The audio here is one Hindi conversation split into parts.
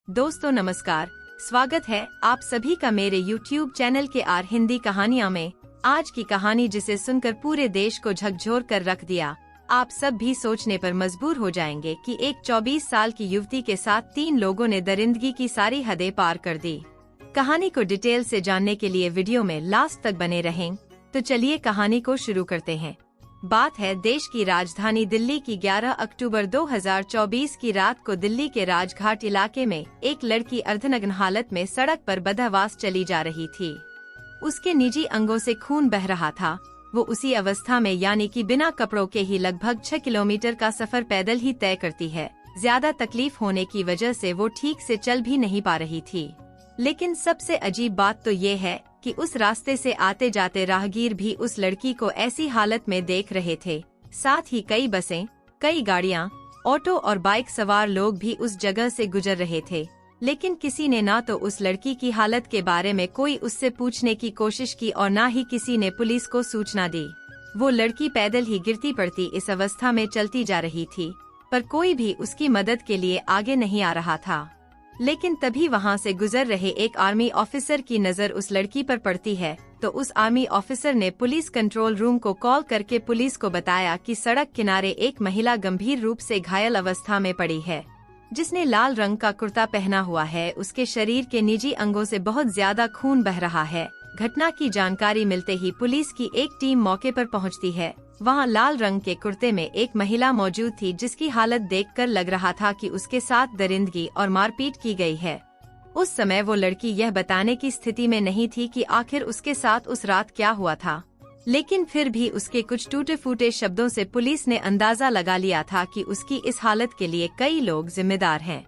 दोस्तों नमस्कार, स्वागत है आप सभी का मेरे YouTube चैनल के आर हिंदी कहानियाँ में। आज की कहानी जिसे सुनकर पूरे देश को झकझोर कर रख दिया, आप सब भी सोचने पर मजबूर हो जाएंगे कि एक 24 साल की युवती के साथ 3 लोगों ने दरिंदगी की सारी हदें पार कर दी। कहानी को डिटेल से जानने के लिए वीडियो में लास्ट तक बने रहें। तो चलिए कहानी को शुरू करते हैं। बात है देश की राजधानी दिल्ली की 11 अक्टूबर 2024 की रात को दिल्ली के राजघाट इलाके में एक लड़की अर्धनग्न हालत में सड़क पर बदहवास चली जा रही थी। उसके निजी अंगों से खून बह रहा था। वो उसी अवस्था में यानी कि बिना कपड़ों के ही लगभग 6 किलोमीटर का सफर पैदल ही तय करती है। ज्यादा तकलीफ होने की वजह से वो ठीक से चल भी नहीं पा रही थी। लेकिन सबसे अजीब बात तो ये है कि उस रास्ते से आते जाते राहगीर भी उस लड़की को ऐसी हालत में देख रहे थे। साथ ही कई बसें, कई गाड़ियां, ऑटो और बाइक सवार लोग भी उस जगह से गुजर रहे थे। लेकिन किसी ने ना तो उस लड़की की हालत के बारे में कोई उससे पूछने की कोशिश की और ना ही किसी ने पुलिस को सूचना दी। वो लड़की पैदल ही गिरती पड़ती इस अवस्था में चलती जा रही थी, पर कोई भी उसकी मदद के लिए आगे नहीं आ रहा था। लेकिन तभी वहां से गुजर रहे एक आर्मी ऑफिसर की नजर उस लड़की पर पड़ती है, तो उस आर्मी ऑफिसर ने पुलिस कंट्रोल रूम को कॉल करके पुलिस को बताया कि सड़क किनारे एक महिला गंभीर रूप से घायल अवस्था में पड़ी है, जिसने लाल रंग का कुर्ता पहना हुआ है। उसके शरीर के निजी अंगों से बहुत ज्यादा खून बह रहा है। घटना की जानकारी मिलते ही पुलिस की एक टीम मौके पर पहुंचती है। वहां लाल रंग के कुर्ते में एक महिला मौजूद थी, जिसकी हालत देखकर लग रहा था कि उसके साथ दरिंदगी और मारपीट की गई है। उस समय वो लड़की यह बताने की स्थिति में नहीं थी कि आखिर उसके साथ उस रात क्या हुआ था। लेकिन फिर भी उसके कुछ टूटे फूटे शब्दों से पुलिस ने अंदाजा लगा लिया था कि उसकी इस हालत के लिए कई लोग जिम्मेदार हैं।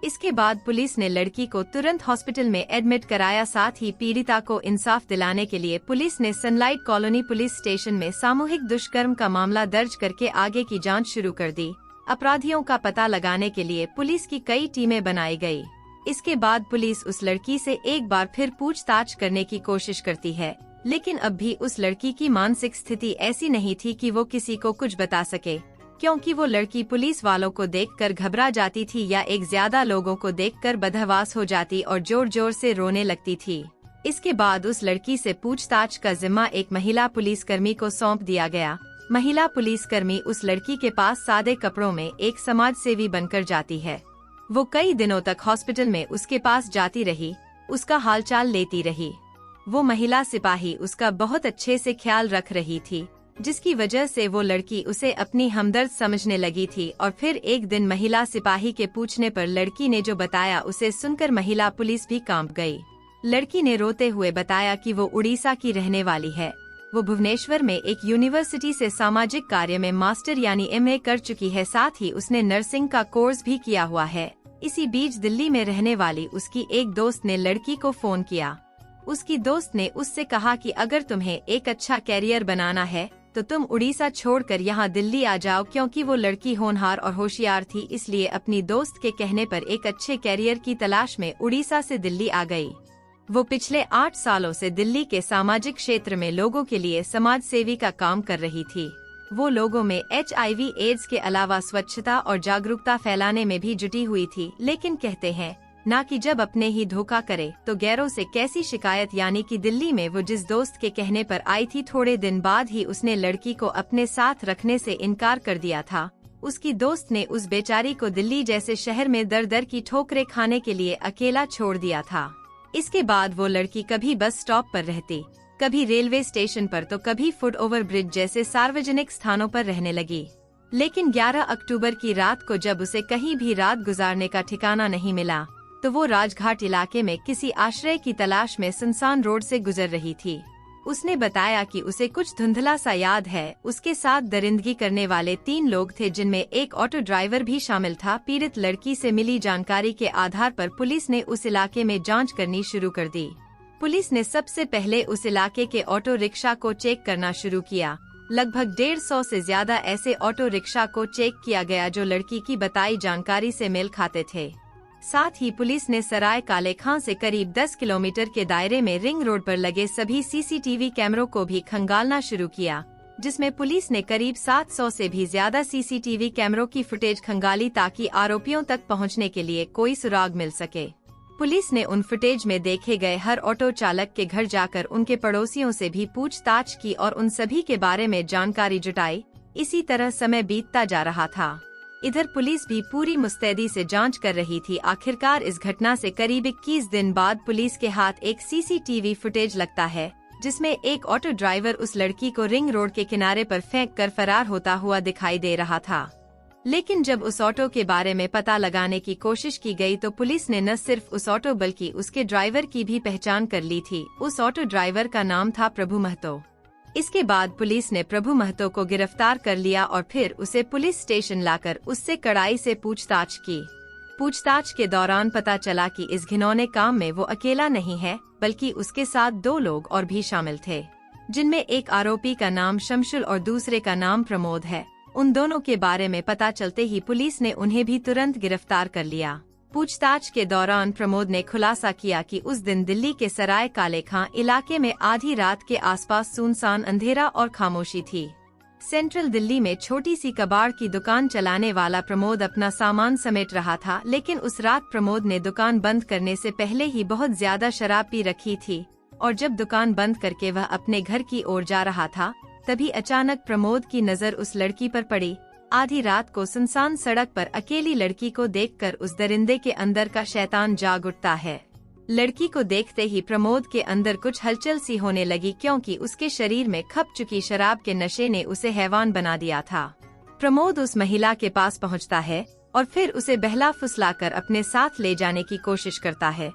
इसके बाद पुलिस ने लड़की को तुरंत हॉस्पिटल में एडमिट कराया। साथ ही पीड़िता को इंसाफ दिलाने के लिए पुलिस ने सनलाइट कॉलोनी पुलिस स्टेशन में सामूहिक दुष्कर्म का मामला दर्ज करके आगे की जांच शुरू कर दी। अपराधियों का पता लगाने के लिए पुलिस की कई टीमें बनाई गई। इसके बाद पुलिस उस लड़की से एक बार फिर पूछताछ करने की कोशिश करती है, लेकिन अब भी उस लड़की की मानसिक स्थिति ऐसी नहीं थी कि वो किसी को कुछ बता सके, क्योंकि वो लड़की पुलिस वालों को देखकर घबरा जाती थी या एक ज्यादा लोगों को देखकर बदहवास हो जाती और जोर जोर से रोने लगती थी। इसके बाद उस लड़की से पूछताछ का जिम्मा एक महिला पुलिसकर्मी को सौंप दिया गया। महिला पुलिसकर्मी उस लड़की के पास सादे कपड़ों में एक समाज सेवी बनकर जाती है। वो कई दिनों तक हॉस्पिटल में उसके पास जाती रही, उसका हालचाल लेती रही। वो महिला सिपाही उसका बहुत अच्छे से ख्याल रख रही थी, जिसकी वजह से वो लड़की उसे अपनी हमदर्द समझने लगी थी। और फिर एक दिन महिला सिपाही के पूछने पर लड़की ने जो बताया उसे सुनकर महिला पुलिस भी कांप गई। लड़की ने रोते हुए बताया कि वो उड़ीसा की रहने वाली है। वो भुवनेश्वर में एक यूनिवर्सिटी से सामाजिक कार्य में मास्टर यानी MA कर चुकी है। साथ ही उसने नर्सिंग का कोर्स भी किया हुआ है। इसी बीच दिल्ली में रहने वाली उसकी एक दोस्त ने लड़की को फोन किया। उसकी दोस्त ने उससे कहा कि अगर तुम्हें एक अच्छा कैरियर बनाना है तो तुम उड़ीसा छोड़कर यहाँ दिल्ली आ जाओ, क्योंकि वो लड़की होनहार और होशियार थी, इसलिए अपनी दोस्त के कहने पर एक अच्छे कैरियर की तलाश में उड़ीसा से दिल्ली आ गई। वो पिछले 8 सालों से दिल्ली के सामाजिक क्षेत्र में लोगों के लिए समाज सेवी का काम कर रही थी। वो लोगों में HIV एड्स के अलावा स्वच्छता और जागरूकता फैलाने में भी जुटी हुई थी। लेकिन कहते हैं ना कि जब अपने ही धोखा करे तो गैरों से कैसी शिकायत, यानी कि दिल्ली में वो जिस दोस्त के कहने पर आई थी, थोड़े दिन बाद ही उसने लड़की को अपने साथ रखने से इनकार कर दिया था। उसकी दोस्त ने उस बेचारी को दिल्ली जैसे शहर में दर दर की ठोकरें खाने के लिए अकेला छोड़ दिया था। इसके बाद वो लड़की कभी बस स्टॉप पर रहती, कभी रेलवे स्टेशन पर, तो कभी फुट ओवर ब्रिज जैसे सार्वजनिक स्थानों पर रहने लगी। लेकिन 11 अक्टूबर की रात को जब उसे कहीं भी रात गुजारने का ठिकाना नहीं मिला, तो वो राजघाट इलाके में किसी आश्रय की तलाश में सुनसान रोड से गुजर रही थी। उसने बताया कि उसे कुछ धुंधला सा याद है। उसके साथ दरिंदगी करने वाले 3 लोग थे, जिनमें एक ऑटो ड्राइवर भी शामिल था। पीड़ित लड़की से मिली जानकारी के आधार पर पुलिस ने उस इलाके में जांच करनी शुरू कर दी। पुलिस ने सबसे पहले उस इलाके के ऑटो रिक्शा को चेक करना शुरू किया। लगभग 150 से ज्यादा ऐसे ऑटो रिक्शा को चेक किया गया जो लड़की की बताई जानकारी से मेल खाते थे। साथ ही पुलिस ने सराय काले खां से करीब 10 किलोमीटर के दायरे में रिंग रोड पर लगे सभी CCTV कैमरों को भी खंगालना शुरू किया। जिसमें पुलिस ने करीब 700 से भी ज्यादा सीसीटीवी कैमरों की फुटेज खंगाली ताकि आरोपियों तक पहुंचने के लिए कोई सुराग मिल सके। पुलिस ने उन फुटेज में देखे गए हर ऑटो चालक के घर जाकर उनके पड़ोसियों से भी पूछताछ की और उन सभी के बारे में जानकारी जुटाई। इसी तरह समय बीतता जा रहा था। इधर पुलिस भी पूरी मुस्तैदी से जांच कर रही थी। आखिरकार इस घटना से करीब 21 दिन बाद पुलिस के हाथ एक सीसीटीवी फुटेज लगता है, जिसमें एक ऑटो ड्राइवर उस लड़की को रिंग रोड के किनारे पर फेंक कर फरार होता हुआ दिखाई दे रहा था। लेकिन जब उस ऑटो के बारे में पता लगाने की कोशिश की गई तो पुलिस ने न सिर्फ उस ऑटो बल्कि उसके ड्राइवर की भी पहचान कर ली थी। उस ऑटो ड्राइवर का नाम था प्रभु महतो। इसके बाद पुलिस ने प्रभु महतो को गिरफ्तार कर लिया और फिर उसे पुलिस स्टेशन लाकर उससे कड़ाई से पूछताछ की। पूछताछ के दौरान पता चला कि इस घिनौने काम में वो अकेला नहीं है, बल्कि उसके साथ 2 लोग और भी शामिल थे, जिनमें एक आरोपी का नाम शमशुल और दूसरे का नाम प्रमोद है। उन दोनों के बारे में पता चलते ही पुलिस ने उन्हें भी तुरंत गिरफ्तार कर लिया। पूछताछ के दौरान प्रमोद ने खुलासा किया कि उस दिन दिल्ली के सराय काले खां इलाके में आधी रात के आसपास सुनसान अंधेरा और खामोशी थी। सेंट्रल दिल्ली में छोटी सी कबाड़ की दुकान चलाने वाला प्रमोद अपना सामान समेट रहा था, लेकिन उस रात प्रमोद ने दुकान बंद करने से पहले ही बहुत ज्यादा शराब पी रखी थी और जब दुकान बंद करके वह अपने घर की ओर जा रहा था, तभी अचानक प्रमोद की नजर उस लड़की पर पड़ी। आधी रात को सुनसान सड़क पर अकेली लड़की को देखकर उस दरिंदे के अंदर का शैतान जाग उठता है। लड़की को देखते ही प्रमोद के अंदर कुछ हलचल सी होने लगी, क्योंकि उसके शरीर में खप चुकी शराब के नशे ने उसे हैवान बना दिया था। प्रमोद उस महिला के पास पहुंचता है और फिर उसे बहला फुसलाकर अपने साथ ले जाने की कोशिश करता है,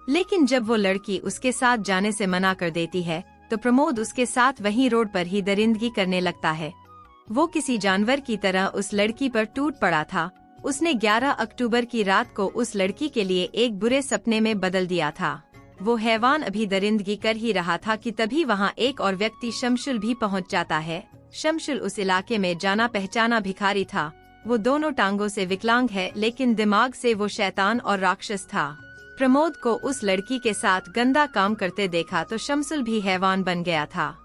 लेकिन जब वो लड़की उसके साथ जाने से मना कर देती है तो प्रमोद उसके साथ वहीं रोड पर ही दरिंदगी करने लगता है। वो किसी जानवर की तरह उस लड़की पर टूट पड़ा था। उसने 11 अक्टूबर की रात को उस लड़की के लिए एक बुरे सपने में बदल दिया था। वो हैवान अभी दरिंदगी कर ही रहा था कि तभी वहाँ एक और व्यक्ति शमशुल भी पहुँच जाता है। शमशुल उस इलाके में जाना पहचाना भिखारी था। वो दोनों टांगों से विकलांग है, लेकिन दिमाग से वो शैतान और राक्षस था। प्रमोद को उस लड़की के साथ गंदा काम करते देखा तो शमशुल भी हैवान बन गया था।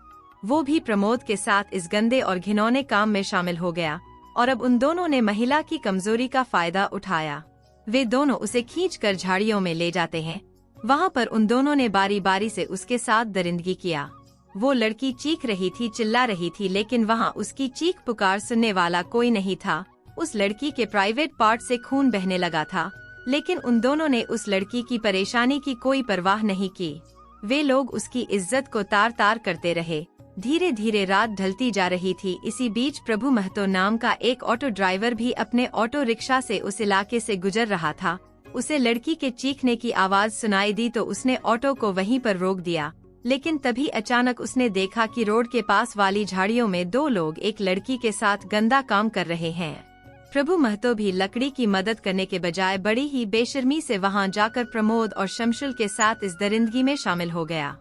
वो भी प्रमोद के साथ इस गंदे और घिनौने काम में शामिल हो गया और अब उन दोनों ने महिला की कमजोरी का फायदा उठाया। वे दोनों उसे खींचकर झाड़ियों में ले जाते हैं। वहाँ पर उन दोनों ने बारी बारी से उसके साथ दरिंदगी किया। वो लड़की चीख रही थी, चिल्ला रही थी, लेकिन वहाँ उसकी चीख पुकार सुनने वाला कोई नहीं था। उस लड़की के प्राइवेट पार्ट से खून बहने लगा था, लेकिन उन दोनों ने उस लड़की की परेशानी की कोई परवाह नहीं की। वे लोग उसकी इज्जत को तार तार करते रहे। धीरे धीरे रात ढलती जा रही थी। इसी बीच प्रभु महतो नाम का एक ऑटो ड्राइवर भी अपने ऑटो रिक्शा से उस इलाके से गुजर रहा था। उसे लड़की के चीखने की आवाज सुनाई दी तो उसने ऑटो को वहीं पर रोक दिया, लेकिन तभी अचानक उसने देखा कि रोड के पास वाली झाड़ियों में 2 लोग एक लड़की के साथ गंदा काम कर रहे हैं। प्रभु महतो भी लकड़ी की मदद करने के बजाय बड़ी ही बेशर्मी से वहां जाकर प्रमोद और शमशुल के साथ इस दरिंदगी में शामिल हो गया।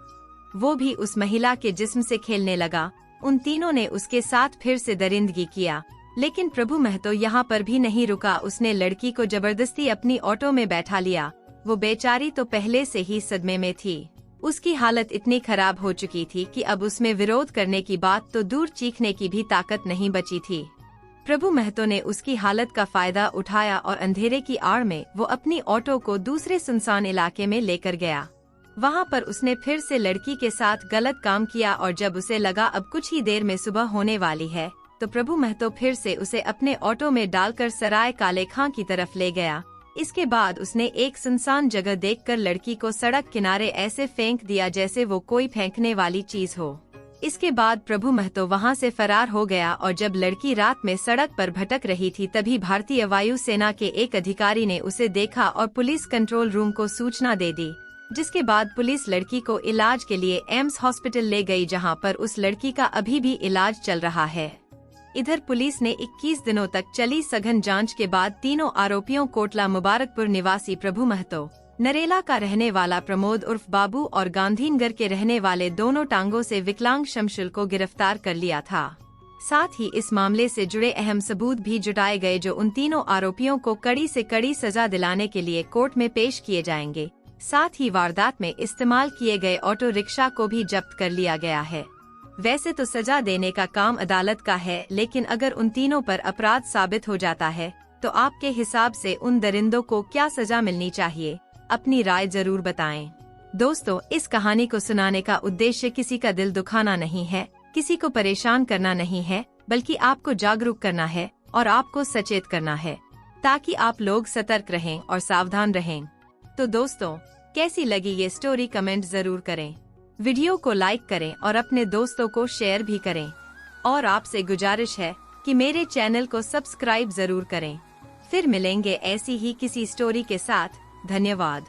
वो भी उस महिला के जिस्म से खेलने लगा। उन तीनों ने उसके साथ फिर से दरिंदगी किया, लेकिन प्रभु महतो यहाँ पर भी नहीं रुका। उसने लड़की को जबरदस्ती अपनी ऑटो में बैठा लिया। वो बेचारी तो पहले से ही सदमे में थी। उसकी हालत इतनी खराब हो चुकी थी कि अब उसमें विरोध करने की बात तो दूर, चीखने की भी ताकत नहीं बची थी। प्रभु महतो ने उसकी हालत का फायदा उठाया और अंधेरे की आड़ में वो अपनी ऑटो को दूसरे सुनसान इलाके में लेकर गया। वहाँ पर उसने फिर से लड़की के साथ गलत काम किया और जब उसे लगा अब कुछ ही देर में सुबह होने वाली है तो प्रभु महतो फिर से उसे अपने ऑटो में डालकर सराय काले खां की तरफ ले गया। इसके बाद उसने एक सुनसान जगह देखकर लड़की को सड़क किनारे ऐसे फेंक दिया जैसे वो कोई फेंकने वाली चीज हो। इसके बाद प्रभु महतो वहां से फरार हो गया और जब लड़की रात में सड़क पर भटक रही थी तभी भारतीय वायु सेना के एक अधिकारी ने उसे देखा और पुलिस कंट्रोल रूम को सूचना दे दी, जिसके बाद पुलिस लड़की को इलाज के लिए एम्स हॉस्पिटल ले गई, जहां पर उस लड़की का अभी भी इलाज चल रहा है। इधर पुलिस ने 21 दिनों तक चली सघन जांच के बाद तीनों आरोपियों कोटला मुबारकपुर निवासी प्रभु महतो, नरेला का रहने वाला प्रमोद उर्फ बाबू और गांधीनगर के रहने वाले दोनों टांगों से विकलांग शमशुल को गिरफ्तार कर लिया था। साथ ही इस मामले से जुड़े अहम सबूत भी जुटाए गए जो उन तीनों आरोपियों को कड़ी से कड़ी सजा दिलाने के लिए कोर्ट में पेश किए जाएंगे। साथ ही वारदात में इस्तेमाल किए गए ऑटो रिक्शा को भी जब्त कर लिया गया है। वैसे तो सजा देने का काम अदालत का है, लेकिन अगर उन तीनों पर अपराध साबित हो जाता है तो आपके हिसाब से उन दरिंदों को क्या सजा मिलनी चाहिए? अपनी राय जरूर बताएं। दोस्तों, इस कहानी को सुनाने का उद्देश्य किसी का दिल दुखाना नहीं है, किसी को परेशान करना नहीं है, बल्कि आपको जागरूक करना है और आपको सचेत करना है, ताकि आप लोग सतर्क रहें और सावधान रहें। तो दोस्तों, कैसी लगी ये स्टोरी कमेंट जरूर करें। वीडियो को लाइक करें और अपने दोस्तों को शेयर भी करें। और आपसे गुजारिश है कि मेरे चैनल को सब्सक्राइब जरूर करें। फिर मिलेंगे ऐसी ही किसी स्टोरी के साथ। धन्यवाद।